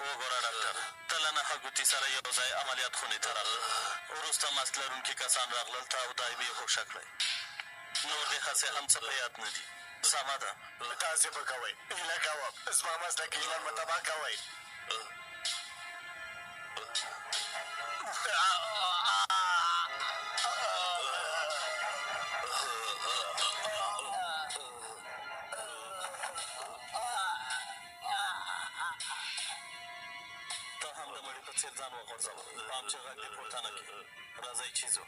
وګوره ډاکټر، ته له نهه ګوتي سره یو ځای عملیات خونې ته راغله. وروسته ماسک لرونکي کسان راغلل، تا او دا یې بېهوشه کړی. نور دې هسې هم څه په یاد نه دي. سمه ده، تاسې به کوئ، هیله کوم زما مسلکي ژوند به تباه کوئ. ته هم د مړي په څېر ځان وغورځوه. پام چې غږ دې پورته نه کړي. راځئ چې ځو.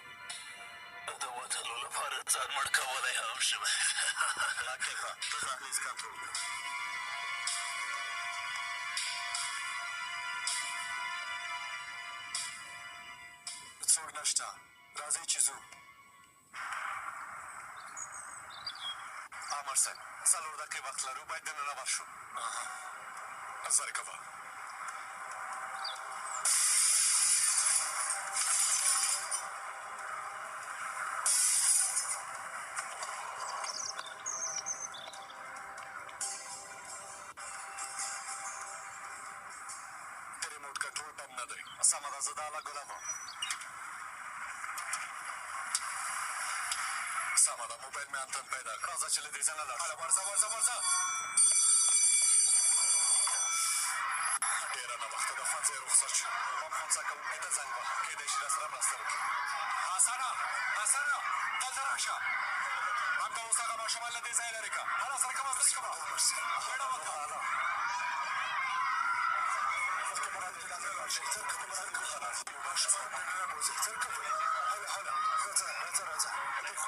د وتلو لپاره ځان مړ کولی هم شم. عاقبه، ته دهلیز کنټرول کړه. څوک نشته، راځئ چې ځو. امر صاحب، 4 دقیقې وخت لرو، باید دننه ورشو. زر کوه. سمه ده، زه د الله ګلم وم. سمه ده، موبایل مې انتن پیدا کړ. راځه چې له دې ځای نه لاړ شو. ورځه ورځه ورځه. ډېره ناوخته ده، ښوونځی رخصت شو. بم خونڅه کوونکي ته زنګ وهه، کېدای شي راسره مرسته وکړي. حسنه حسنه، دلته راشه. همدا اوس هغه ماشومان له دې ځایه لرې کړه. هله سره کوه، زه کوه. بیړه وکړه.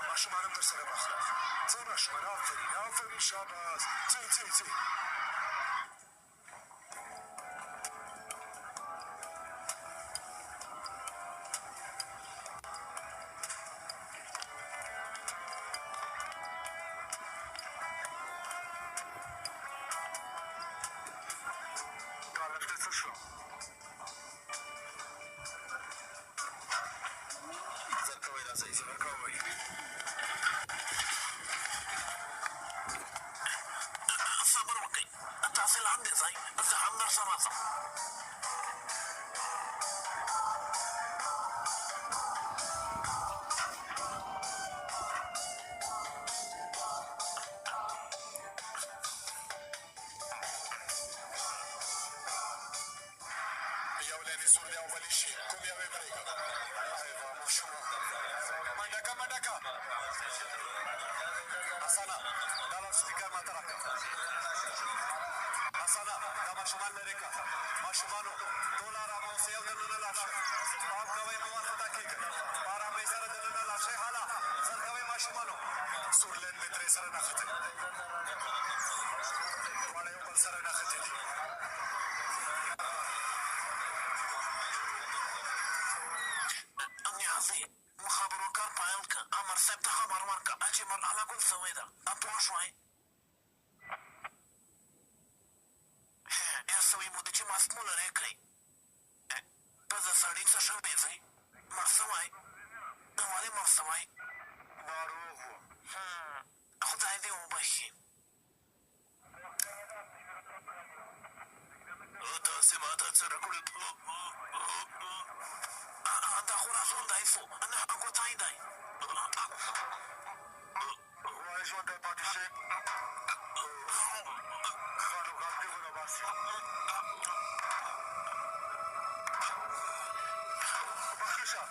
ماشومان هم در سره بخله. ځه ماشومان، آفرین آفرین، شاباس. ځئ ځئ ځئ. ډالر څه شو؟ زر کوئ، راځئ، زر کوئ. صبر وکئ، تاسې لاندې ځئ، زه هم در سره ځم. یو لینې سور دی او بلې شي، کوم یو یې پرېږدم؟ ایوه ماشومان، منډکه منډکه. حسنه، دا لاوډسپیکر ماته راکړه. حسنه، دا ماشومان لرې کړه. ماشومانو ټول ارامه اوسئ او دننه لاړ شئ. پام کوئ، مه وارخطا کېږئ. په ارامۍ سره دننه لاړ شئ. هله زر کوئ ماشومانو. سور لین دې درې سره نښتئ. دواړه یو بل سره نښتي دي. نیازي، مخابرو کار پیل کړه. امر صاحب ته خبر ورکړه چې مرحله ګل شوې ده. پوه شوئ؟ سوی مو ده چې ماسک مو لرې کړئ. پزه سړي څه شوی ځئ؟ مړ سوی؟ ولې مړ سوی؟ ناروغ و. خدای دې وبخي. تاسې ماته څه راکړل؟ دا خو رازوندی سو، نه ګوتی دی. وایي ژوندی پاتې شئ. ښه نو غږ دې ونه باسي. بخښه شه.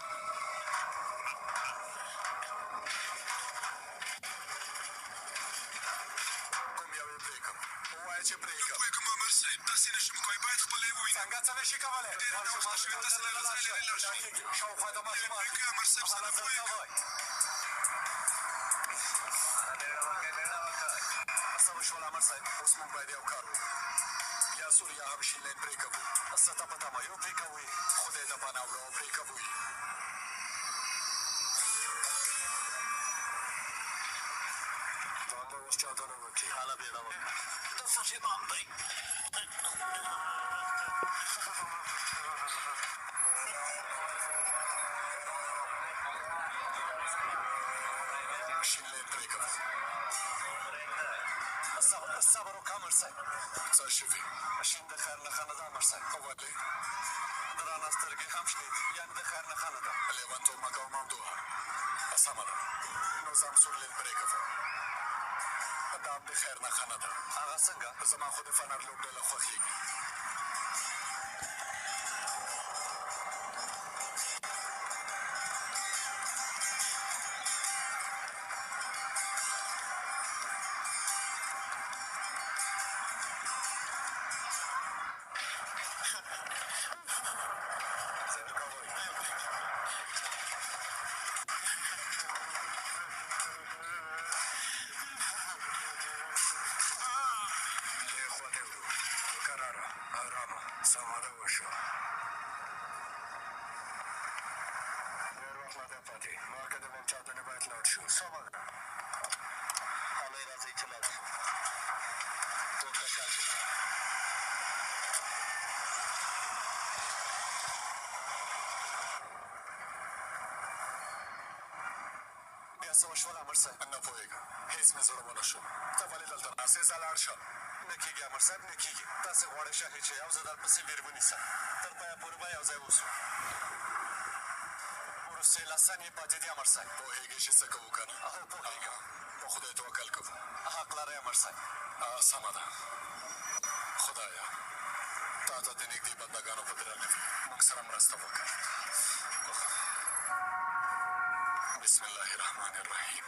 کوم یو یې پرېږدم؟ ووایه چې پرېږدم. پوهېږم امر صاحب، داسې نه شم کوی، باید خپله یې ووینم. څنګه څه نه شي کولی؟ ډېره ناوخته شوې، تاسې له هغه ځایه لرې لاړ شئ. شاوخوا د ماشومان دي. امر صاحب، زه نه پوهېږم. څه وشول امر صاحب؟ اوس موږ باید یو کار وکړو. یا سور یا هم شین لین پرې کوو. څه ته په تمه یو پرې کوئ، خدای د پناه وړو پرې کوو یې. دا به اوس چاودنه وکړي. هله بیړه وکړه. دا څه شیطان دی؟ شین لین پرې کوو. صبر وکړه امر صاحب. څه شوي؟ شین د خیر نښه نه ده امر صاحب. ولې؟ درانه سترګې هم شنې دي، یعنې د خیر نښه نه ده. لیونتوب مه کوه ممدوحه. سمه ده، نو زمسور للبرې کوه. دا هم د خیر نښه نه ده. هغه څنګه؟ زما خو د فنر لوبډله خوښېږي. څه وشول امر صاحب؟ نه پوهېږم، هېڅ مې زړه ونه شو. ته ولې دلته ناستې؟ ځه لاړ شه. نه کېږي امر صاحب، نه کېږي. تاسې غواړئ شاهد شئ او زه درپسې بېر ونیسم. تر پایه پورې به یو ځای اوسو. وروستۍ 10 ثانیې پاتې دي امر صاحب. پوهېږې چې څه کوو که نه؟ هو پوهېږم. په خدای توکل کوو. حق لرئ امر صاحب. سمه ده. خدایه تا ته د نږدې بندګانو په درنه موږ سره مرسته وکړه. بسم الله الرحمن الرحیم.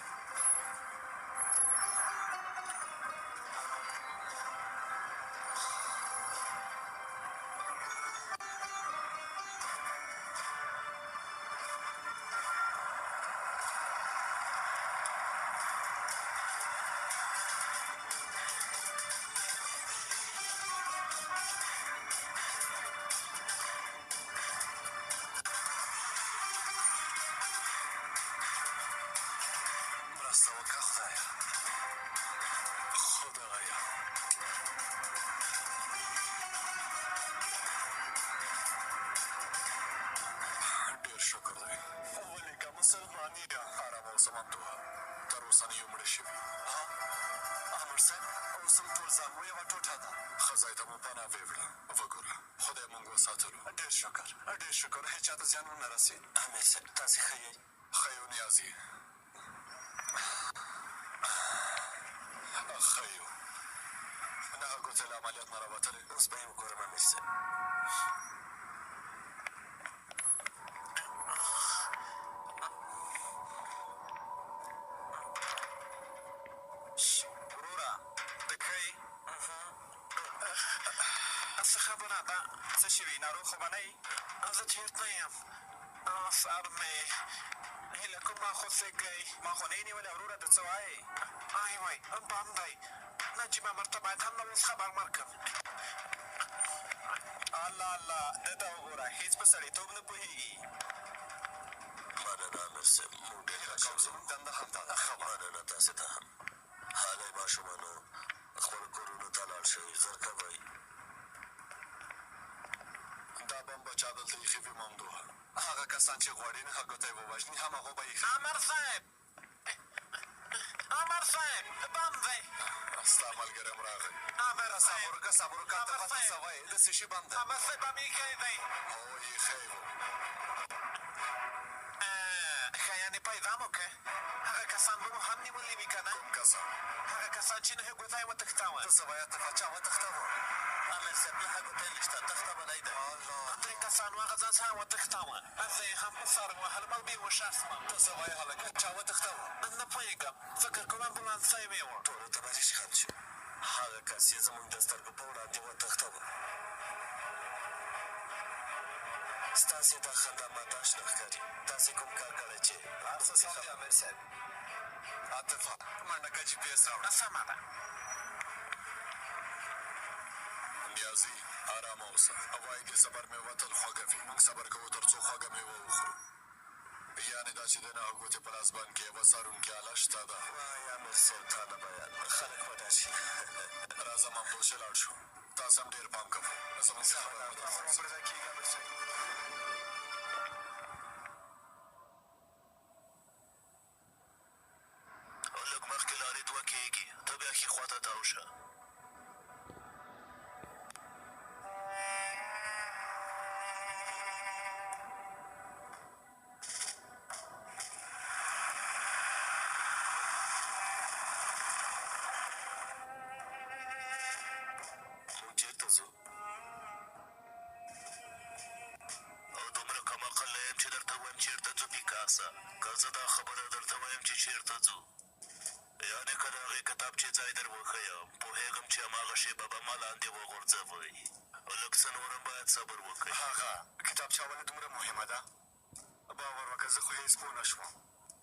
ناروغ خو به نه یي؟ زه چېرته یم؟ سر مې هیله کوم ما خو سږی ما خو نه یې نیولې وروره ته څه وایې؟ ای وای بم دی. نجیب امر ته باید هم نه اوس خبر ورکړم. الله الله ده ته وګوره هېڅ په سړیتوب نه پوهېږي. مننه امر صاحب موږ ډېر ښه کوم زموږ دنده همدا ده. مننه تاسې ته هم. هلئ ماشومانو خپلو کورونو ته لاړ شئ ژر کوئ. دا بم به چا دلته ایښي وي ممدوحه؟ هغه کسان چې غواړي نه هغو ته یې ووژني هماغو به ایښي. امر صاحب امر صاحب بم دی. ستا ملګری هم راغی. امر صاحب صبر وکړه صبر وکړه ته به څه وایې داسې شي بم دی. امر صاحب بم ایښی دی. هو ایښی و. ښه یعنې پیدا مو که هغه کسان به مو هم نیولي وي که نه؟ کوم کسان؟ هغه کسان چې نهه ګوته یې وتښتاوه. ته څه وایه ته چا وتښتاوه؟ امر صاحب نهه ګوته یې نشته تښته بلی ده. درې کسانو هغه ځان څخه وتښتاوه. زه یې هم په سر ووهلم او بېهوشه شوم. ته څه وایې هلکه چا وتښتاوه؟ نه پوهېږم فکر کوم امبولانسه یې ویوه. ټولو ته به ریشخند شي. هغه کس یې زموږ د سترګو په وړاندې وتښتاوه. ستاسې دا خندا ماته اشنا ښکاري. تاسې کوم کار کړی چې څه سم دی امیر صاحب. عاطفه منډه جي پي ایس راوړه. سمه ده. نیازي ارامه اوسه. وایي دې صبر مې وتل خوږه وي. موږ صبر کوو تر څو خوږه مېوه وخورو. یعنې دا چې د نهه ګوتې په لاسبند کې یوه څارونکې آله شته ده. وایي امیر صاحب تا نه بیان خلک به راشي. راځه ممدو چې لاړ شو. تاسو هم ډېر پام کوئ. زموږ خبره ده. پرځای کېږي امیر صاحب. لږ مخکې لارې دوه کېږي ته بیا ښي خوا ته تاو شه. ځوان چېرته ځو پیکاسه؟ که زه دا خبره درته وایم چې چېرته ځو، یعنې که د هغې کتابچې ځای در وښیم، پوهېږم چې هماغه شېبه به ما لاندې وغورځوئ. لږ څه نور هم باید صبر وکړئ. هغه کتابچه ولې دومره مهمه ده؟ باور وکړه زه خو هېڅ پوه نه شوم.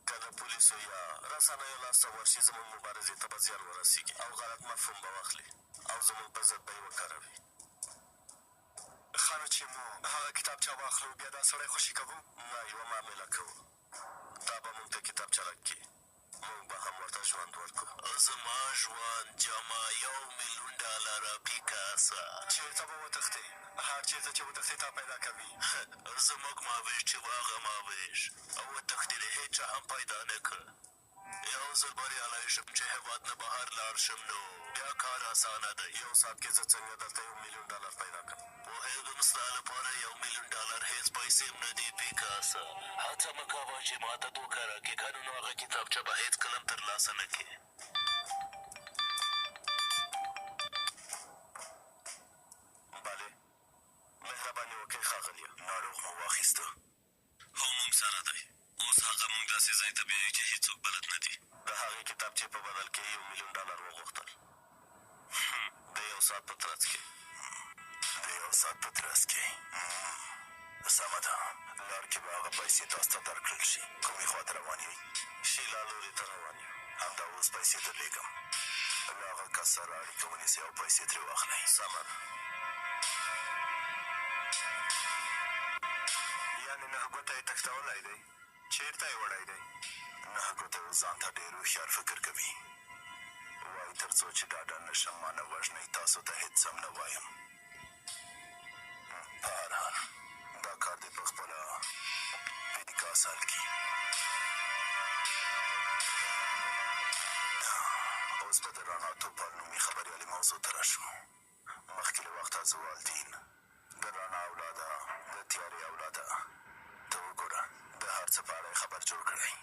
که د پولیسو یا رسنیو لاسته ورشي، زموږ مبارزې ته به زیان ورسېږي او غلط مفهوم به واخلي او زموږ په ضد به یې وکاروي. ښه نو چې مو هغه کتابچه واخلو بیا دا سړی خوشي کوو؟ نه، یوه معامله کوو. دا به مونږ ته کتابچه راکړي، مونږ به هم ورته ژوند ورکړو. زما ژوند جمع $1,000,000 پیکاسه. چېرته به وتښتې؟ هر چېرته چې وتښتې تا پیدا کوي. زموږ ماویش چې واغه ماویش او وتښتېدې هېچا هم پیدا نه که. یو ځل بریالی شم چې هېواد نه بهر لاړ شم، نو بیا کار اسانه دی. یو ساعت کې زه څنګه درته $1,000,000 پیدا کړم؟ پوهېږم ستا لپاره $1,000,000 هېڅ پیسې هم نه دي پیکاسه. هڅه مه کوه چې ما ته دوکه راکړې، که نو هغه کتابچه به هېڅکله هم ترلاسه نه کړې. بلې، مهرباني وکړئ ښاغلیه. ناروغ مو واخیسته؟ هو، مونږ سره دی. اوس هغه مونږ داسې ځای ته بیایي چې هېڅوک بلد نه دي. د هغې کتابچې په بدل کې $1,000,000 وغوښتل. د یو ساعت په ترڅ کې. د یو ساعت په ترڅ کې. سمه ده. لار کې به هغه پیسې تاسو ته درکړل شي. کومې خوا ته روان یئ؟ شیلا لوري ته روان یو. همدا اوس پیسې درلېږم. له هغه کس سره اړیکه ونیسئ او پیسې ترې واخلئ. سمه ده. یعنې 9 ګوته یې تښتولی دی؟ چېرته یې وړی دی؟ 9 ګوته اوس ځان ته ډېر هوښیار فکر کوي. وایي تر څو چې ډاډه نه شم ما نه وژنئ، تاسو ته هېڅ سم نه وایم. په هر حال دا کار دې په خپله پیکاس حل کړي. اوس به د رانا توپال نومي خبریالې موضوع ته راشو. مخکې له وخته زوالدین د رانا اولاده، د تیارې اولاده، ته وګوره د هر څه په اړه خبر جوړ کړی.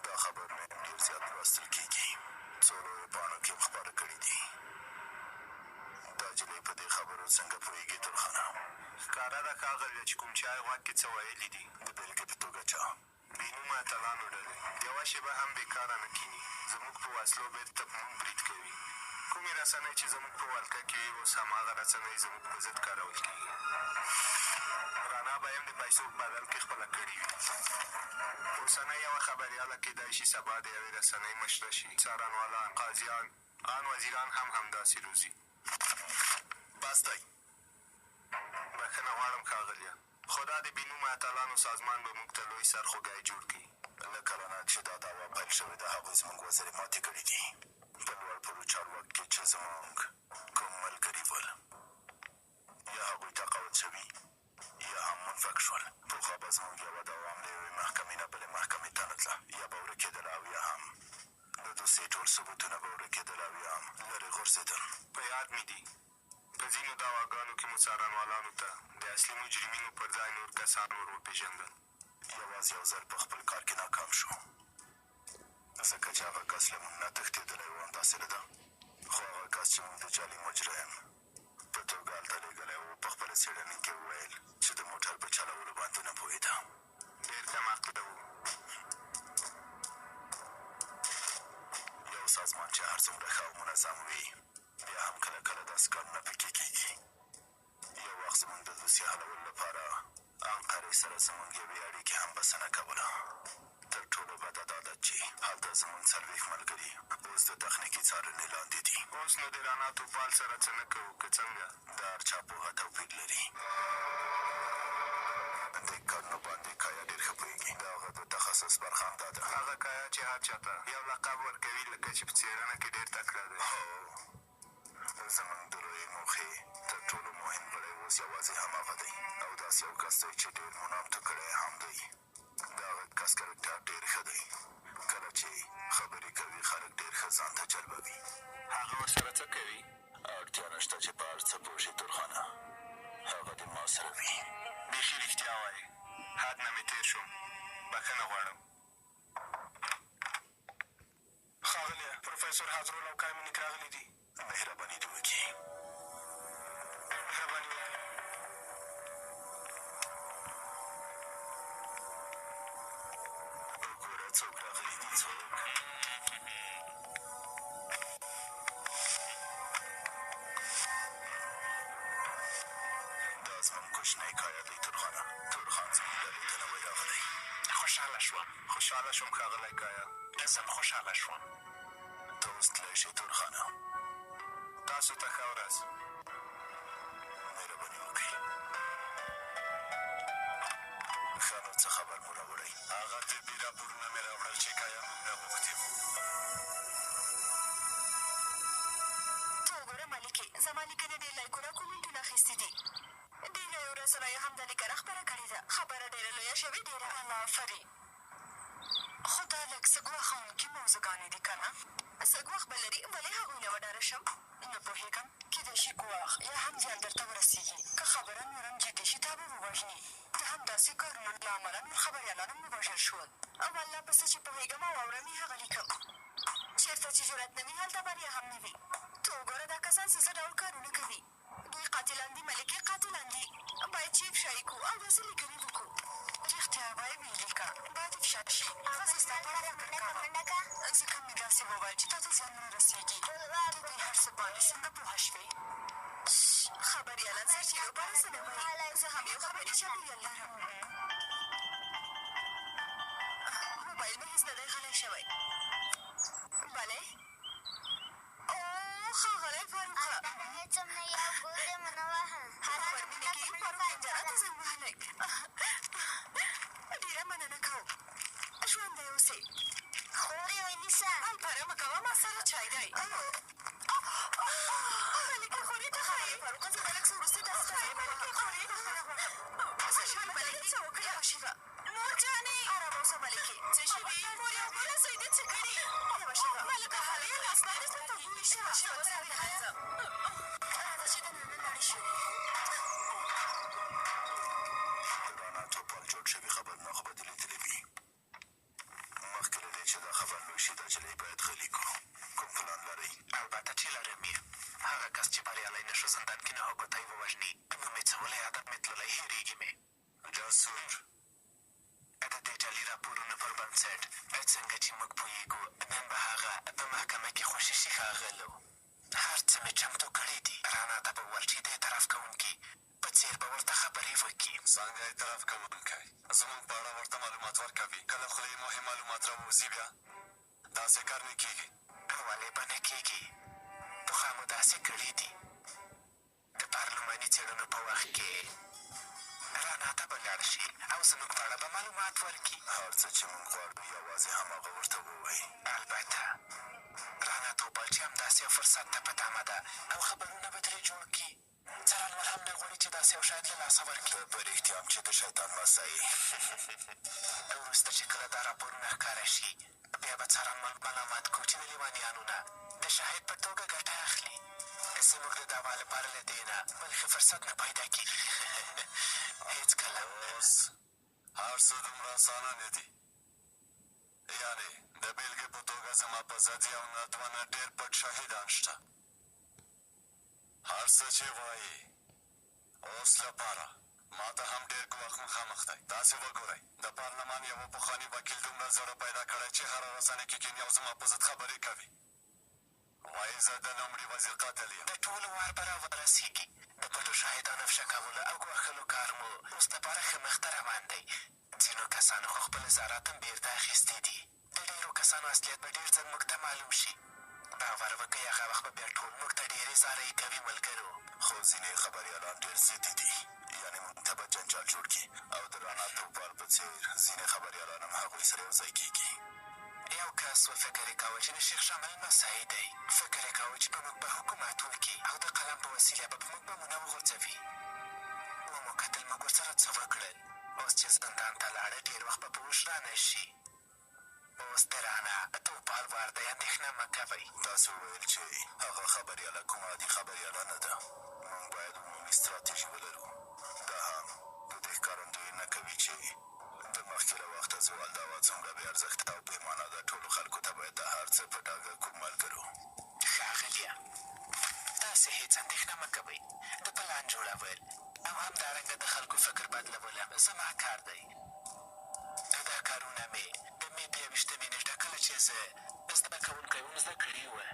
دا خبرونه هم ډېر زیات لوستل کېږي. څو لویو پاڼو کې هم خپاره کړي دي. دا جلۍ په دې خبرو څنګه پوهېږي ترخانه؟ ښکاره ده ښاغلیه چې کوم چای غوږ کې څه ویلي دي. د بېلګې په توګه چا؟ بېنومه اتلانو ډلې یوه شېبه هم بېکاره نه کښېني. زموږ په وسلو بېرته په موږ برید کوي. کومې رسنۍ چې زموږ په ولکه کې وي، اوس هماغه رسنۍ زموږ په ضد کارول کېږي. رانا به یم د پیسو په بدل کې خپله کړې وي. اوسنۍ یوه خبریاله کېدای شي سبا د یوې رسنۍ مشره شي. څارنوالان، قاضیان، ان وزیران هم همداسې روزي. بس دی. بښنه غواړم ښاغلیه، خو دا د بېنومه اتلانو سازمان به موږ ته لوی سرخوږی جوړ کړي. له کله نه چې دا دعوا پیل شوې ده، هغوی زموږ وزرې ماتې کړي دي. په لوړ پوړو چارواکو کې چې زموږ کوم ملګري ول، یا هغوی تقاعد شوي یا هم منفک شول. پخوا به زموږ یوه دوام له یوې محکمې نه بلې محکمې ته نه تله، یا به ورکېدل او یا هم د دوستۍ ټول ثبوتونه به ورکېدل او یا هم لرې غورځېدل. په یاد مې دي په ځینو دعواګانو کې مو څارنوالانو ته د اصلي مجرمینو پر ځای نور کسان ور وپېژندل. یوازې یو ځل په خپل کار کې ناکام شو، ځکه چې هغه کس له موږ نه تښتېدلی و. همداسې نه ده؟ خو هغه کس چې موږ د جعلي مجرم په توګه هلته لېږلی و، په خپله څېړنې کې وویل چې د موټر په چلولو باندې نه پوهېده. ډېر کم عقله و. یو سازمان چې هر څومره ښه او منظم وي، بیا هم کله کله داسې کارونه پکې کېږي. یو وخت زموږ د دوسیې حلولو لپاره انقرې سره زموږ یوې اړیکې هم بسنه کوله. تر ټولو بده دا ده چې هلته زموږ 40 ملګري اوس د تخنیکي څارنې لاندې دي. اوس نو د رانا توپال سره څه نه کوو که څنګه؟ د هر چا پوهه توپیر لري. د کارونو باندې کایا ډېر ښه پوهېږي. د هغه د تخصص برخه همدا ده. هغه کایا چې هر چا ته یو لقب ورکوي، لکه چې په څېړنه کې ډېر تکړه دی. زموږ د لویې موخې تر ټولو مهم غړی اوس یوازې هماغه دی، او داسې یو کس دی چې ډېر مو نامتو کړی هم دی. د هغه کس کرکټر ډېر ښه دی. کله چې خبرې کوي خلک ډېر ښه ځان ته جلبوي. هغه ورسره څه کوي؟ اړتیا نشته چې په هر څه پوه شي ترخانه. هغه د ما سره وي. بیخي رښتیا وایې. حد نه مې تېر شوم. بښنه غواړم. ښاغلیه پروفیسور حضرالله او کامینیک راغلي دي. مهرباني دې وکړي. مهرباني وکړي. څوک دا زموږ کوچنی کایا دی تورخانه. تورخان زموږ ډلې ته نوی راغلی. خوشحاله شوم ښاغلی کایا. زه هم خوشحاله شوم. ته اوس تللی شې تورخانه. تاسو ته ښه ورځ. مهرباني وکړئ. ښه نو څه خبر مو راوړی؟ هغه طبي راپورونه مې راوړل چې کایا موږ راغوښتي وو. ته وګوره ملکې، زما لیکنې ډېر لایکونه کومنټونه اخیستي دي. ډېرو رسنیو هم دا لیکنه خپره کړې ده. خبره ډېره لویه شوې، ډېره آفرین. خو دا لږ څه ګواښونکي موضوعګانې دي که نه؟ څه ګواښ به لري، ولې هغوی نه وډاره شم؟ نه پوهېږم، کېدای شي ګواښ یا هم زیان درته ورسېږي. که خبره نور هم جدي شي تا به ووژني. د همداسې کارونو له امله نور خبریالان هم ووژل شول. والله په څه چې پوهېږم او اورم یې هغه لیکم. چېرته چې جرأت نه وي هلته بریا هم نه وي. ته وګوره دا کسان څه ډول کارونه کوي. دوی قاتلان دي ملکې، قاتلان دي. باید چې افشا یې کړو او داسې لیکنې وکړو. رښتیا وایې ویلیکه، باید افشا شي. ښځې ستا په اړه فکر کوه. ځکه مې داسې وویل چې تا ته زیان ونه رسېږي. د دوی هر څه باندې څنګه پوهه شوې؟ خبریالان سرچینو په اړه څه نه وایي. زه هم یو خبري چاپېریال لرم. موبایل مې هېڅ نه دی غلی شوی. بلې او ښاغلی فاروقه، هېڅ هم نه یو ګول دې ونه وهه. هر فرمینه کې فاروق انجانه ته زنګ وهلی. ډېره مننه کوم. ژوندی اوسې. خور یې ونیسه. الپره مه کوه، ما سره چای دی. ملکې خورې ته ښایي. فاروقه زه به لږ څه وروسته داسې ښایي. ملکې خورې څه شوي ملکې؟ څه وکړې؟ یوه شېبه. مور جانې ارام اوسه ملکې. څه شوي؟ مور یو بله زوی دې څه کړي؟ یوه شېبه. ملکه خالي لاس باندې څه ته ګوري؟ یوه شېبه زه راځم. راځه چې دننه لاړې شو. د رانا توپال جوړ شوي خبرونه خو به دې لیدلي وي. مخکې له دې چې دا خبر لوی شي دا نجلۍ باید غلي کړو. کوم پلان لرئ؟ البته چې لرم یې. هغه کس چې بریالی نه شو زندان کې نه هوګوتی ووژني. نوم یې څه ولی عادت مې تللی هېرېږي مې. جاسور د دې جعلي راپورونو پر بنسټ څنګه چې موږ پوهېږو نن به هغه په محکمه کې خوشیشي ښاغلو. هر څه مې چمتو کړي دي. رانا ته به وویل چې د اعتراف کوونکي په څېر به ورته خبرې وکړي. څنګه اعتراف کوونکی زموږ په اړه ورته معلومات ورکوي، کله خولې مهم معلومات راووځي بیا داسې کار نه کېږي. ولې به نه کېږي؟ پخوا مو داسې کړي دي. د پارلماني څېړنو په وخت کې رانا ته به لاړ شي او زموږ په اړه به معلومات ورکړي. هر څه چې موږ غواړو یوازې هماغه ورته ووایي. البته رانا توپل چې همداسې یو فرصت ته په تمه ده او خبرونه به ترې جوړ کړي. څارنوال هم نه غواړي چې داسې یو شاید له لاسه ورکړي. ته په رښتیا هم چې د شیطان مسه یې. وروسته چې کله دا راپورونه ښکاره شي بیا به څارنوال معلومات کړو چې د لیونیانو نه د شاهد په توګه ګټه اخلي. زموږ د دعوا لپاره له دې نه بل ښه فرصت نه پیدا کېږي. هېڅکله اوس هر څه دومره اسانه نه دي. یعنې د بېلګې په توګه زما په ضد یو نه دوه نه ډېر پټ شاهدان شته. هر څه چې وایي اوس لپاره ما ته هم ډېر ګواښ مخامخ دی. تاسې وګورئ د پارلمان یوه پخواني وکیل دومره زړه پیدا کړی چې هره رسنۍ کې کینیا او زما په ضد خبرې کوي. وایي زه د لومړي وزیر قاتل یم. د ټولو وار به راورسېږي. د پټو شاهدانو افشا کولو او ګواښلو کار مو اوس دپاره ښه مخته روان دی. ځینو کسانو خو خپل نظارت هم بېرته اخیستي دي. د ډېرو کسانو اصلیت به ډېر ځل موږ ته معلوم شي. باور وکړئ هغه وخت به بیا ټول موږ ته ډېرې زارۍ کوي ملګرو. خو ځینې خبریالان ډېر ضدي دي. یعنې موږ ته به جنجال جوړ کړي او د رانا توپال په څېر ځینې خبریالان هم هغوی سره یو ځای کېږي. یو کس و فکر یې کاوه چې د شیخ شامل مسایي دی. فکر یې کاوه چې په موږ به حکومت وکړي او د قلم په وسیله به په موږ بمونه وغورځوي. ومو کتل موږ ورسره څه وکړل. اوس چې زندان ته لاړه ډېر وخت به په هوښ را نه شي. اوس د رانا توپال وار دی، اندېښنه مه کوئ. تاسې وویل چې هغه خبریاله کومه عادي خبریاله نه ده. موږ باید عمومي ستراتیژي ولرو. دا هم د دې ښکارندویي نه کوي چې د مخکې له وخته زوال دعوا څومره بې ارزښته او بېمانا ده. ټولو خلکو ته باید دا هر څه په ډاګه کړو ملګرو. ښاغلیه تاسې هېڅ اندېښنه مه کوئ. د پلان جوړول او همدارنګه د خلکو فکر بدلول زما کار دی. دا کارونه مې د مې په 21مې نېټه کله چې زده کړي وه.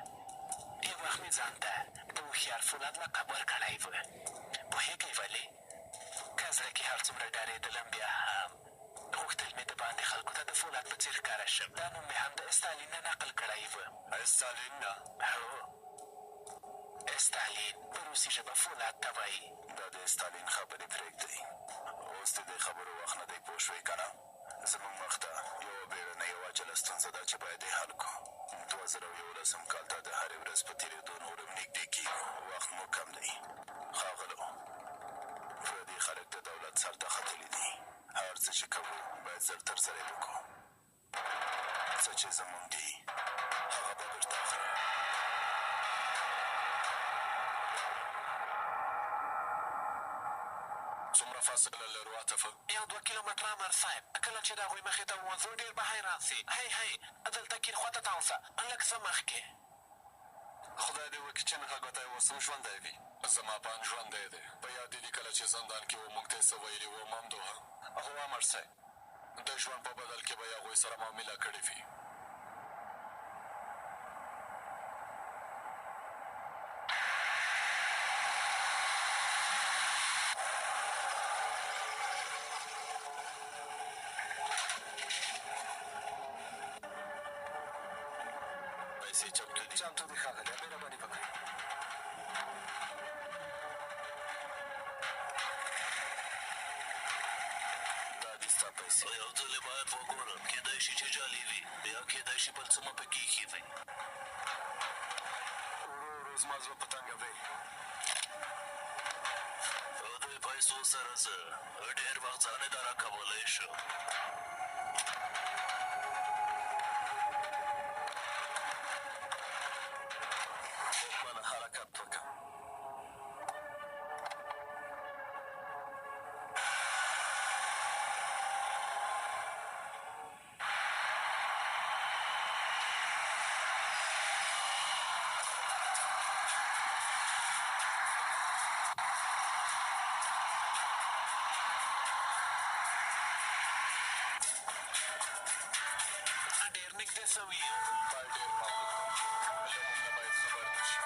یو وخت مې ځان ته د هوښیار فولاد لقب ورکړی و. پوهېږئ ولې؟ که زړه کې هر څومره ډارېدلم بیا هم غوښتل مې د باندې خلکو ته د فولاد په څېر ښکاره شم. دا نوم مې هم د استالین نه نقل کړی و. استالین نه؟ هو، استالین په روسي ژبه فولاد ته وایي. دا د استالین خبرې پرېږدئ. اوس د دې خبرو وخت نه دی، پوه شوئ که نه؟ زموږ مخ ته یوه بېړنۍ او عاجله ستونزه ده چې باید یې حل کړو. 2011 کال ته د هرې ورځ په تېرېدو نور هم نږدې کېږو. وخت مو کم دی. ښاغلو، پردي خلک د دولت سر ته ختلي دي. هر څه چې کوو باید زر تر زر یې وکړو. څه چې زموږ دي هغه به بېرته اخلو. څومره فاصله لرو عاطفه؟ 1-2 کیلومتره امر صاحب. کله چې د هغوی مخې ته ووځو ډېر به حیران سي. هی دلته کیڼ خواته تاو شه، لږ څه مخکې. خدای دې وکړي چې نښه ګوتی اوس هم ژوندی وي. زما پان ژوندی دی. په یاد دې دي کله چې زندان کې و موږ ته یې څه ویلي وو ممدوحه؟ هو امر صاحب، د ژوند په بدل کې به یې هغوی سره معامله کړې وي. پیسې چمتو دي؟ چمتو دي ښاغلی، مهرباني وکړئ. دا دي ستا پیسې. یو ځل یې باید وګورم، کېدای شي چې جعلي وي یا کېدای شي بل څه مو پکې ایښي وي. ورو ورو زما زړه په تنګوي. د دې پیسو سره زه ډېر وخت ځان اداره کولی شم. منه حرکت وکړه. ډېر نږدې سوي. باید ډېر پام وکړو. له موږ نه باید خبر نه شي.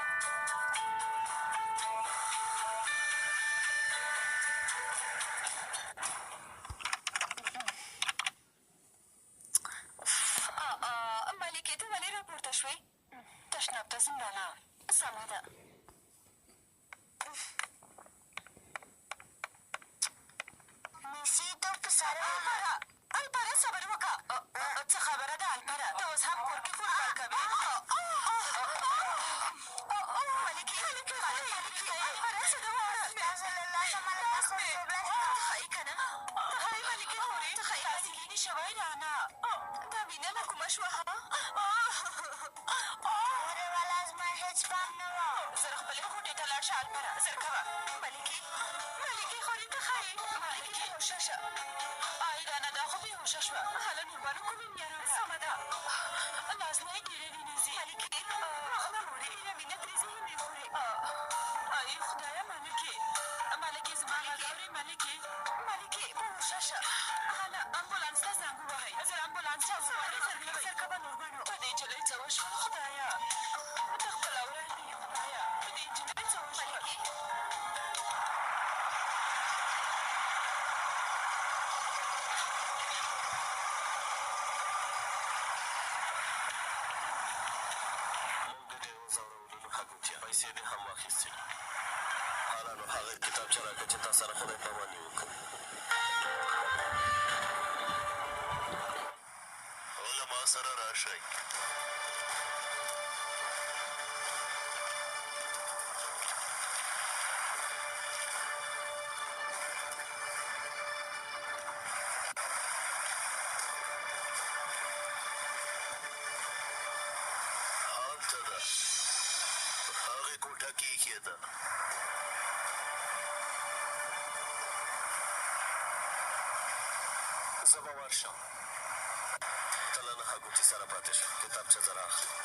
ملکې ته ولې راپورته شوې؟ تشناب ته ځم رانا. سمه ده. میسي تو پسره الپره صبر وکړه. څه خبره ده الپره؟ ته اوس هم کور کې فوټبال کوې؟ ملکې الپره څه ده واړه؟ ته ښایي که نه؟ ته ښایي ملکې خورې؟ ته ښایي داسې لینې شوی رانا. دا وینه له کومه شوه؟ ورې والا زما هېڅ پام نه و. زر خپلې غوټې ته لاړ شه الپره. زر کوه. ملکې خورې ته ښایي. ملکې بېهوشه شه. ای رانا دا خو بېهوشه شوه. هله نور به نه کومې یاره. سمه ده. لاس نه یې ډېرې وینې ځي. ملکې مخ نه مورې. ډېره وینه ترې ځي وینې خورې. ای خدایه ملکې زما غږ اورې ملکې بېهوشه شه. هله امبولانس ته زنګ ووهئ. زر امبولانس ته وغواړئ. زر کوه نورمنو. په دې نجلۍ څه وشول خدایه؟ ته خپله ورانې یې خدایه. په دې نجلۍ څه وشول؟ موږ د دې وځورولو حقوقیه پیسې دې هم واخیستې. حالا نو هغې کتابچه راکړه چې تا سره خدای پاماني وکړو. له ما سره راشئ. هلته ده، هغې کوټه کې ایښې ده. زه به ورشم. ته له نښه ګوتې سره پاتې شه. کتابچه زه رااخلم.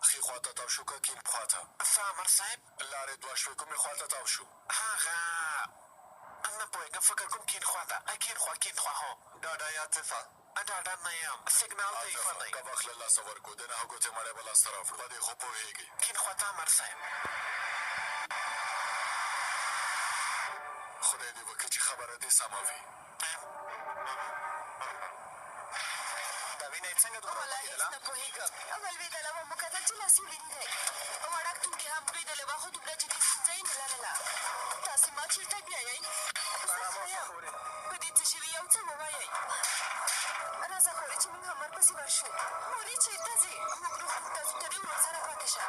ښي خواته تاو شو که کیڼ خواته څه امر صاحب لارې دوه شوې کومې خواته تاو شو هغه نه پوهېږم فکر کوم کیڼ خوا ته کیڼ خوا هو ډاډه یا عاطفه ډاډه نه یم سیګنال ضعیفه عاطفه دی که وخت له لاسه ورکړو د نهه ګوتې مړی به لاسته راوړو په دې خو پوهېږي کیڼ خوا ته امر صاحب خدای دې وکړي چې خبره دې سمه وي دا وینه یې څنګه دومره والله هېڅ نه پوهېږم ولوېدله وه مو کتل چې لاس یې ویني دی وړکتون کې هم لوېدلې وه خو دومره جدي ستونزه یې نه لرله تاسې ما چېرته بیایئ زه یم په دې څه شوي یو څه ووایئ راځه خورې چې موږ هم ورپسې ورشو مورې چېرته ځې موږ روغتون ته ځو ته دې ورسره پاتې شه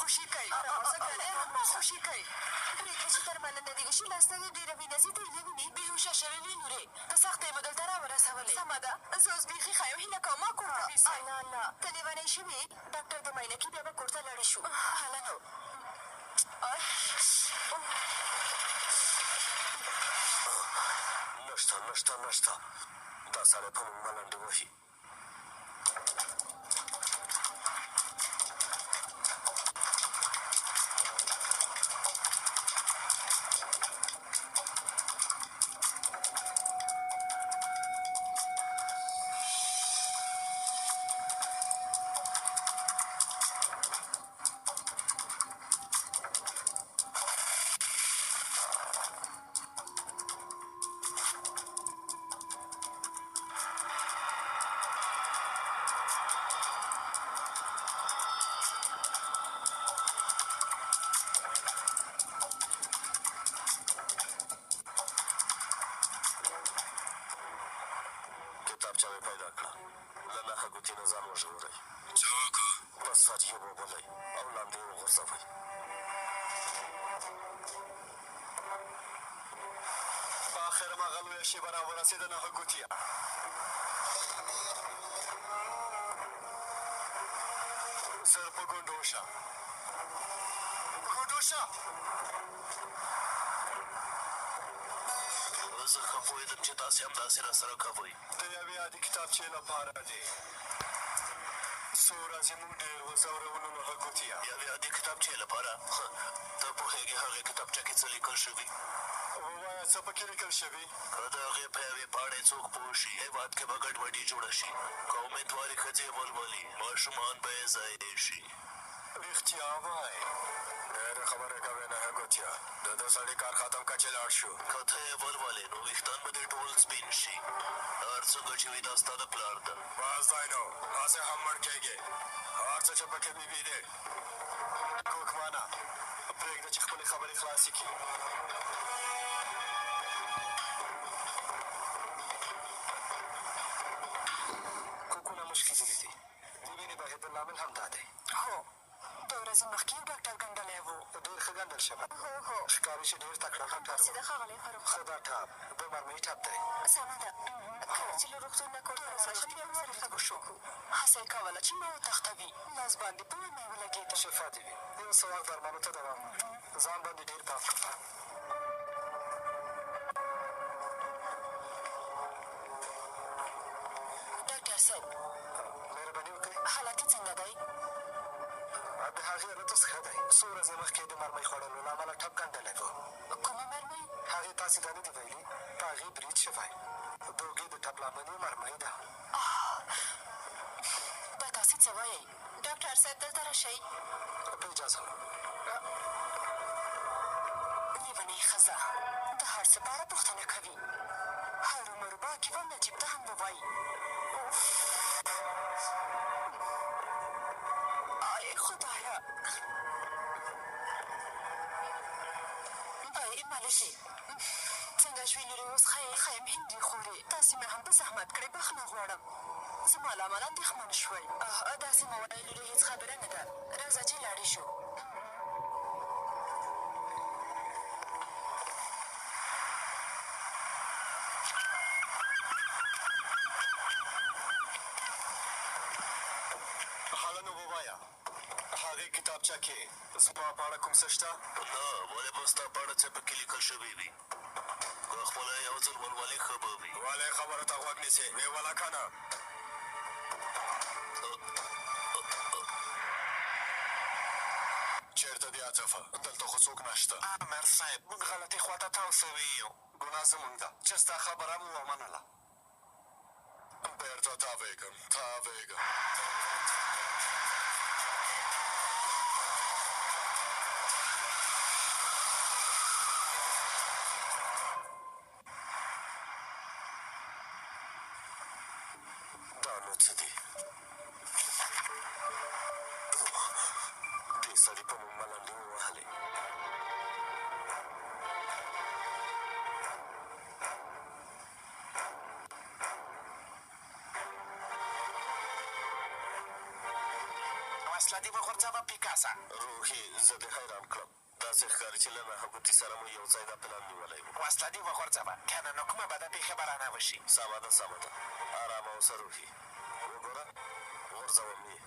خوشي کوي خوشي کوي پرېږده چې درملنه دې وشي لاسته دې ډېره وینه ځي ته یې نه وینې بېهوشه شوې وې نورې په سخته یې مو دلته راورسولې سمه ده زه اوس بیخي ښه یم هیله کوم ما کور ته بیسئ الله الله ته لیونی شوې ډاکټر دې معاینه کړي بیا به کور ته لاړې شو هله نو نشته دا سړی په موږ ملنډې وهي کتابچه مې پیدا کړه له نښه ګوتې نه ځان وژغورئ څه وکړو بس سر یې وبولئ او لاندې یې وغورځوئ په آخر هماغه لویه شېبه راورسېده نهه ګوتیه سر په ګونډو شه زه ښه پوهېدم چې تاسې هم داسې راسره کوئ د یوې عادي کتابچې لپاره دی څو ورځې موږ ډېر وځورولو نهه ګوتیه یوې عادي کتابچې لپاره ته پوهېږې هغې کتابچه کې څه لیکل شوي ووایه څه پکې لیکل شوي که د هغې په یوې پاڼې څوک پوه شي هېواد کې به ګډوډي جوړه شي که امیدوارې ښځې ولولي ماشومان به یې ضایع شي رښتیا وایې ډېرې خبرې کوې نهه ګوتیه د ده سړي کار ختم که چې لاړ شو که ته یې ولولې نو ویښتان به دې ټول سپین شي هر څومره چې وي دا ستا د پلار ده بس دی نو هسې هم مړ کېږې هر څه چې پکې بي دی کوکمانه پرېږده چې خپلې خبرې خلاصې کړي کوکونه مشکې ځینې دي د وینې بهېدل لامل هم دا دی هو د ورځې مخکې یو ډاکټر ګنډلی و ډېر ښه ګنډل شوی هو ښکاري چې ډېر تکړه ډاکټر همداسې و ده ښاغلی فاروق ښه دا ټاپ د مرمۍ ټاپ دی سمه ده کله چې له روغتون نه کور ته راشم بیا به سره خبر شو هڅه یې کوله چې ما وتښتوي لاس باندې په ومې ولګېده شفا دې وي یو څه وخت درملو ته دوام ځان باندې ډېر پام کړه صاحب مهرباني وکړئ حالت یې څنګه دی د هغې حالت اوس ښه دی څو ورځې مخکې د مرمۍ خوړلو له امله ټپ ګنډلی و کومه مرمۍ هغې تاسې دا نه دي ویلي په هغې برید شوی د هغې د ټپ له امله یې مرمۍ ده دا تاسې څه وایئ ډاکټر صاحب دلته راشئ په اجازه لیونۍ ښځه د هر څه په اړه پوښتنه کوي هرومرو به عاقب هم نجیب ته هم ووایي آی خدایه ای ملکې څنګه شوې لورې اوس ښیم هندي خورې تاسې مې هم په زحمت کړې بخښنه غواړم زما له امله اندېښمن شوئ داسې مه وایئ لورې هېڅ خبره نه ده راځه چې لاړې شو حالا نو ووایه هغې کتابچه کې زما په اړه کوم څه شته نه ولې به ستا په اړه څه پکې لیکل شوي وي که خپله یو ځل ولولې ښه به وي ولې خبرو ته غوږ نیسې ویې وله که نه چېرته دی عاطفه دلته خو څوک نشته امر صاحب موږ غلطې خوا ته تاو سوي یو ګناه زموږ ده چې ستا خبره مو ومنله بېرته تاوېږم دا نو څه دي دې سړي په موږ ملنډې ووهلې وسله دې وغورځوه پیکاسه روحي زه دې حیران کړم داسې ښکاري چې له نهګوتي سره مو یو ځای دا پلان نیولی و وسله دې وغورځوه که نه نو کومه بده پېښه به رانه وشي سمه ده ارامه اوسه روحي وګوره غورځوم یې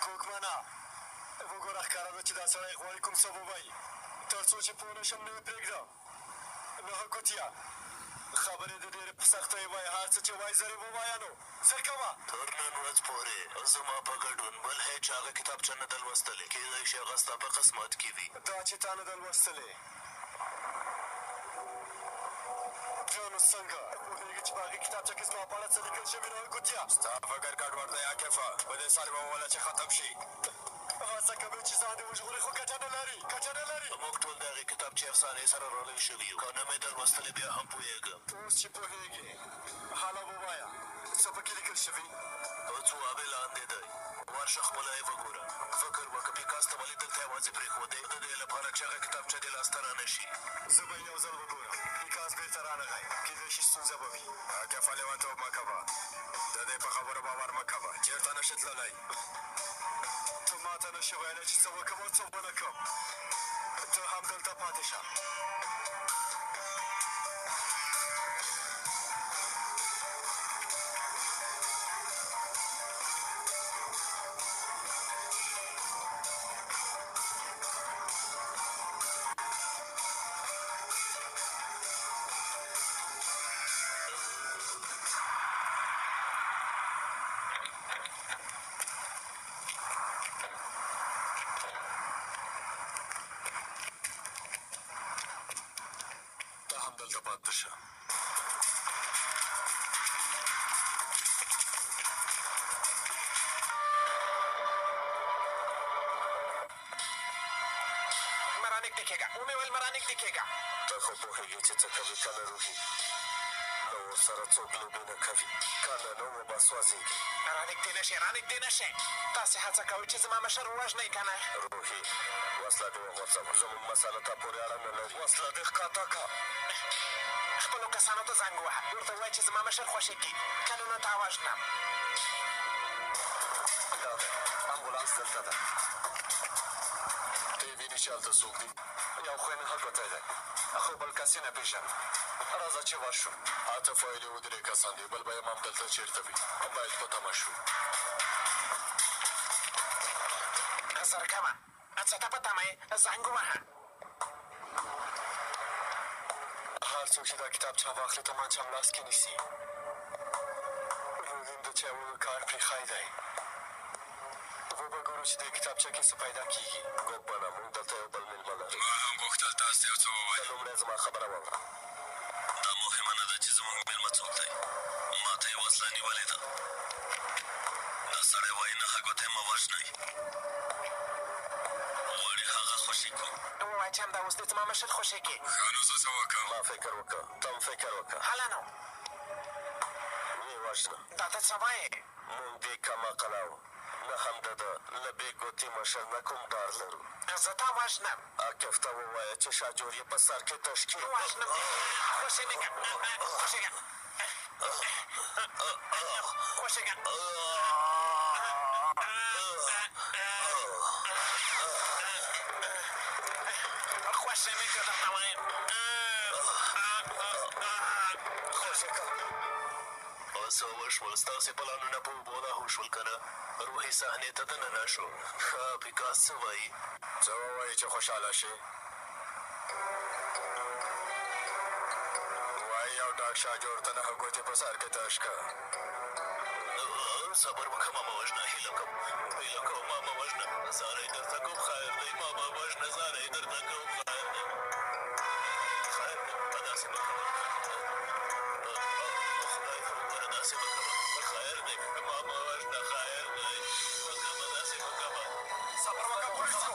کوکمنه وګوره ښکاره ده چې دا سړی غواړي کوم څه ووایي تر څو چې پوه نه شم نه یې پرېږده نهګوتیه خبرې د ډېرې په سختۍ وایي هر څه چې وایي زر یې ووایه نو زر کوه تر نن ورځ پورې زما په ګډون بل هېچ هغه کتابچه نه ده لوستلې کېدای شي هغه ستا په قسمت کې وي دا چې تا نه ده لوستلې بیا نو څنګه پوهېږې چې په هغې کتابچه کې زما په اړه څه لیکل شوي نهګوتیه ستا فکر ګډوډ دی عاکفه په دې سر به ووله چې ختم شي هڅه کوي چې ځان دې وژغوري خو ګټه نه لري موږ ټول د هغې کتابچې افسانې سره راغلي شوي یو که نه مې در لوستلې بیا هم پوهېږم اوس چې پوهېږې حالا ووایه څه پکې لیکل شوي ځواب یې لاندې دی ورشه خپله یې وګوره فکر وکړه پیکاس ته ولې دلته یوازې پرېښودې د دې لپاره چې هغه کتابچه دې لاسته رانه شي زه به یو ځل وګورم پیکاس بېرته رانغی کېدای شي ستونزه به وي عاکفه لیونتوب مه کوه د دې په خبرو باور مه کوه چېرته نشي تللی ته ما ته نشي ویلی چې څه وکړم او څه ونه کړم ته هم دلته پاتې شه دلته پاتې شه مرانږدې کېږه ومې ویل مرانږدې کېږه ته خو پوهېږې چې څه کوي که نه روحي له ورسره څوک لوبې نه کوي که نه نو وباسوځېږي رانږدې نه شئ تاسې هڅه کوئ چې زما مشر ووژنئ که نه روحي وسله دې وغورځوه زموږ مسله تا پورې اړه نه لري وسله دې ښکته کړه خپلو کسانو ته زنګ ووهه ورته ووایه چې زما مشر خوشېږي که نه نو تا وژنم امبولانس دلته ده ته یې وینې چې هلته څوک دي یو خو یې نهګوتی دی خو بل کس یې نه پېژنم راځه چې ورشو اته فایلې و درې کسان دي بل به یې هم دلته چېرته وي باید په تمه شو زرکوه څه ته په تمه یې زنګ ووهه هر څوک چې دا کتابچه واخلي تومانچه هم لاس کې نیسي روغیم د چاویو کار پرېښی دی وبه ګورو چې دې کتابچه کې څه پیدا کېږي ګوبانه موږ دلته یو بل مېلمه لرو ما هم غوښتل تاسو ته یو څه ووایم لومړی زما خبره واوره دا مهمه نه ده چې زموږ مېلمه څوک دی ما ته یې وسله نیولې ده دا سړی وایي نهه ګوته یې مه وژنئ غواړي هغه خوشي کړو ووایه چې همدا اوس دې زما مشر خوشېږي ښه نو زه څه وکړم ما فکر وکړه ته هم فکر وکړه هله نو ویې وژنه دا ته څه وایې موږ دې کم عقله وو نه همده ده له بې ګوتې مشر نه کوم ډار لرو زه تا وژنم عاقف ته ووایه چې شاجور یې په سر کې تشکي وژنم خوشېږه خوشېږه خوشېږه خوشې مې که درته وایم خوشېکه څه وشول ستاسې پلانونه په اوبو لاهو شول که نه روحي صحنې ته دننه شو ښه پیکاس څه وایي څه ووایي چې خوشحاله شي وایي یو ډاک شاجور ته نهه ګوتې په سر کې تش که صبر وکړه ما مه وژنه هیله کوم هیله کوم ما مه وژنه زاره یې درته کوم خیر دی ما مه وژنه زاره یې درته کوم خیر دی خیر دی داسې مه کوه خدای ته وګوره داسې مه کوه خیر دی ما مه وژنه خیر دی مه کوه داسې مه کوه صبر وکړه پولیسو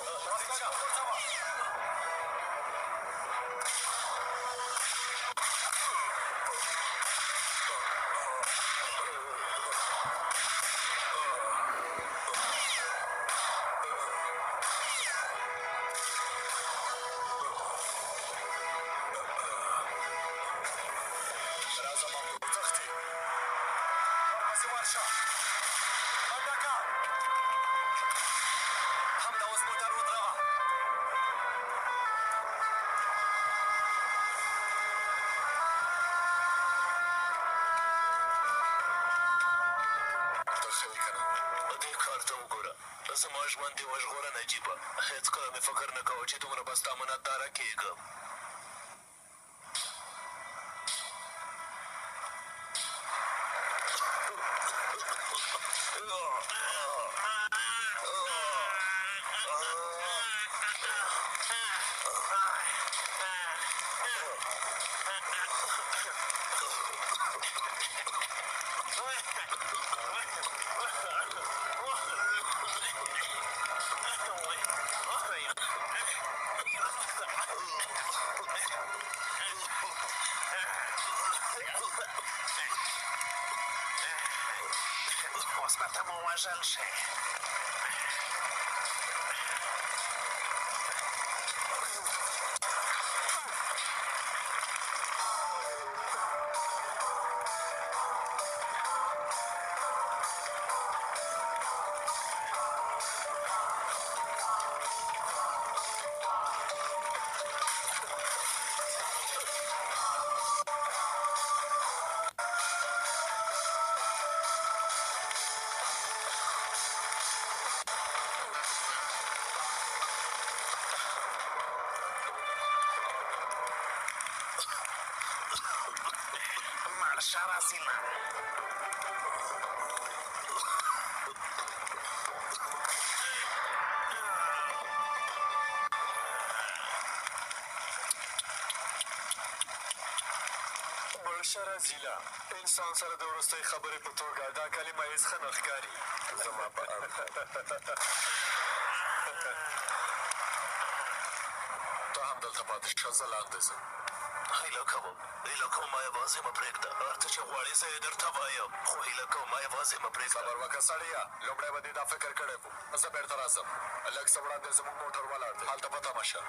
راځه زما ژوند دې وژغوره نجیبه هېڅکله مې فکر نه کوه چې دومره به ستا منتداره کېږم اوس به ته مو وژل شې مړشه راسیله مړشه رازیله انسان سره د وروستۍ خبرې په توګه دا کلمه هېڅ ښه نه ښکاري زما په اند ته هم دلته پاتې شه زه لاندې ځم هیله کوم ما یوازې مه پرېږده هر څه چې غواړې زه یې درته وایم خو هیله کوم ما یوازې مه پرېږده صبر وکړه سړیه لومړی به دې دا فکر کړی وو زه بېرته راځم لږ څه وړاندې زموږ موټر ولاړ دی هلته په تمه شه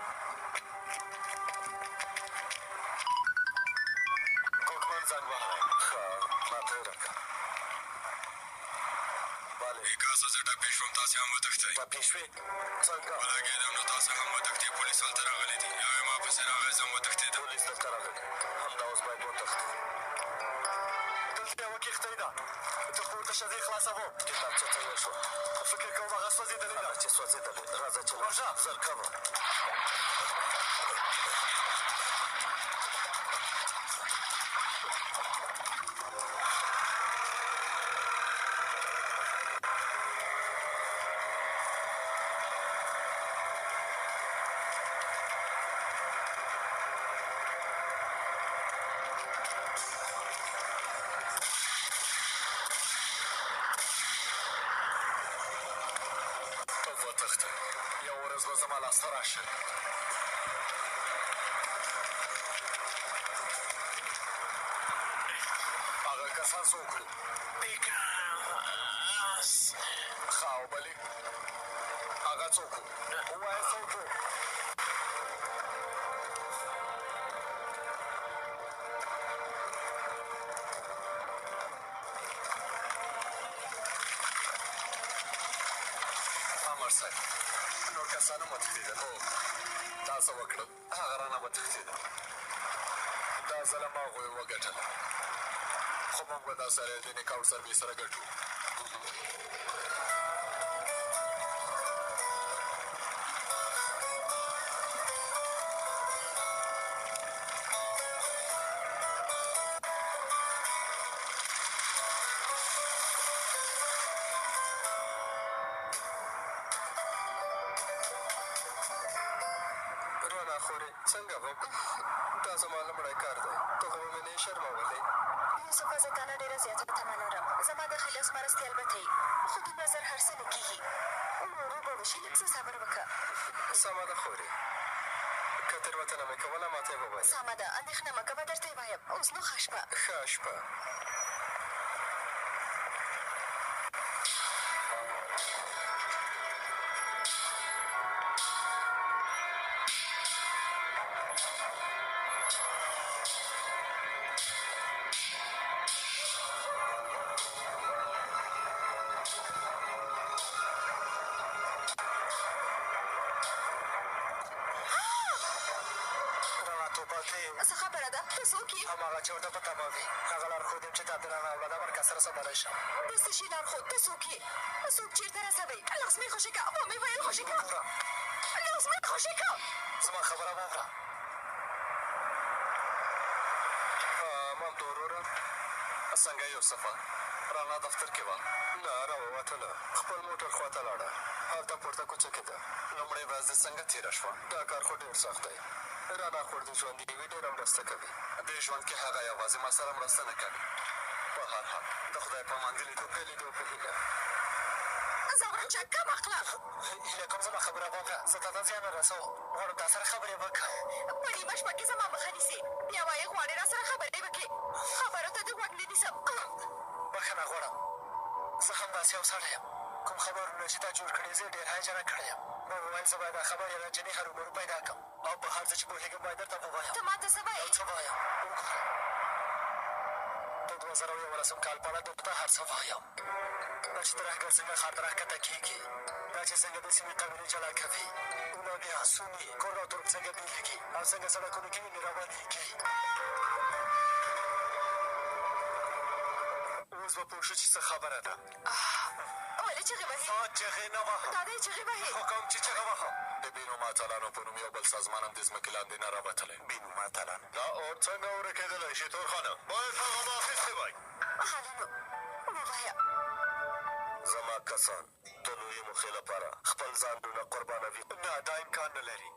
کوکمن زنګ وهلی ښه ماته یې راکړه بله پیکاسه زه ټپې شوم تاسې هم وتښتئ ټپې شوې څنګه ولګېدم نو تاسې هم وتښتئ پولیس هلته راغلي دي یو یې ما پسې راغی زه هم وتښتېدم پولیس دلته راغلي همدا اوس باید وتښتو دلته یوه کښتۍ ده ته پورته شه زه یې خلاصوم کتابچه څنګه شوه فکر کوم هغه سوځېدلې ده چې سوځېدلې راځه چې ورشه زر کوه وتښتئ. یوه ورځ به زما لاسته راشئ. هغه کسان څوک وو؟ ښه او بلې هغه څوک وو؟ ووایه څوک وو؟ امر صاحب نور کسان هم وتښتېدل. هو تا څه وکړل؟ هغه رانه وتښتېدل. دا ځله ما هغوی وګټل، خو موږ به دا سره د نکاح سروې سره ګټو. رانا خورې څنګه به دا زما لومړی کار دی، ته خو به مې نه یې شرمولی. یوسفه زه تا نه ډېره زیاته تمه لرم. زما د خلاص مرستې البته یې، خو دومره زر هر څه نه کېږي. ورو به وشي، لږ څه صبر وکړه. سمه ده خورې، که تېروتنه مې کوله ماته یې ووایه. سمه ده، اندېښنه مه کوه، درته یې وایم. اوس نو ښه شپه. ښه شپه. څه خبره ده؟ ته څوک یې؟ هماغه چې ورته په تمه وي، هغه لارښود یم چې تا د رڼا اولاده مرکز سره سپاری شم. د څه شي لارښود؟ ته څوک یې؟ څوک چېرته رسوئ؟ لاس مې خوشې کړه، ومې ویل خوشې کړه، لاس مې خوشې کړه. زما خبره واوره. مامدو وروره څنګه یوسفه؟ رڼا دفتر کې وه؟ نه راووتله، خپل موټر خوا ته لاړه، هلته پورته کوڅه کې ده. لومړۍ ورځ دې څنګه تېره شوه؟ دا کار خو ډېر سخت دی. رانا خور د ژوند یوې ډېره مرسته کوي. دې ژوند کې هغه یوازې ما سره مرسته نه کوي. په هر حال د خدای په امان د لیدو په هیله. زما چکه مه اخله. هیله کوم زما خبره واوره، زه تا ته زیان نه رسوم، غواړم تا سره خبرې وکړم. په نیمه شپه کې زما مخه نیسې، بیا وایې غواړې را سره خبرې وکړې. خبرو ته دې غوږ نه نیسم. بښنه غواړم، زه هم داسې یو سړی یم. کوم خبرونه چې تا جوړ کړي زه ډېر هیجانه کړی یم. ما وویل زه باید دا خبرې له جنۍ هرومرو پیدا کړم او په هر ځای چې پوهېږم باید درته ووایم. ته ما ته څه وایې؟ څه وایم؟ وګوره، د 2011 کال په اړه درته هر څه وایم. دا چې ترهګر څنګه ښار ته راښکته کېږي، دا چې څنګه د سیمې قبیلې جلا کوي، اولادیا، سني، کورد او ترک څنګه بېلېږي او څنګه سړکونو کې وینې روانېږي. اوس به پوه شو چې څه خبره ده. ولې چغې وهې؟ چغې نه وهه، دا دی چغې وهې. خو کوم چې چغه وهه د بېنوما اتلانو په نوم یو بل سازمان هم د ځمکې لاندې نه راوتلی. بېنوما اتلان دا اور څنګه ورکېدلی شي تورخانه؟ باید هغه واخیستی وای. هله نو ووایه. زما کسان د لویې موخې لپاره خپل ځانونه قربانوي. نه دا امکان نه لري.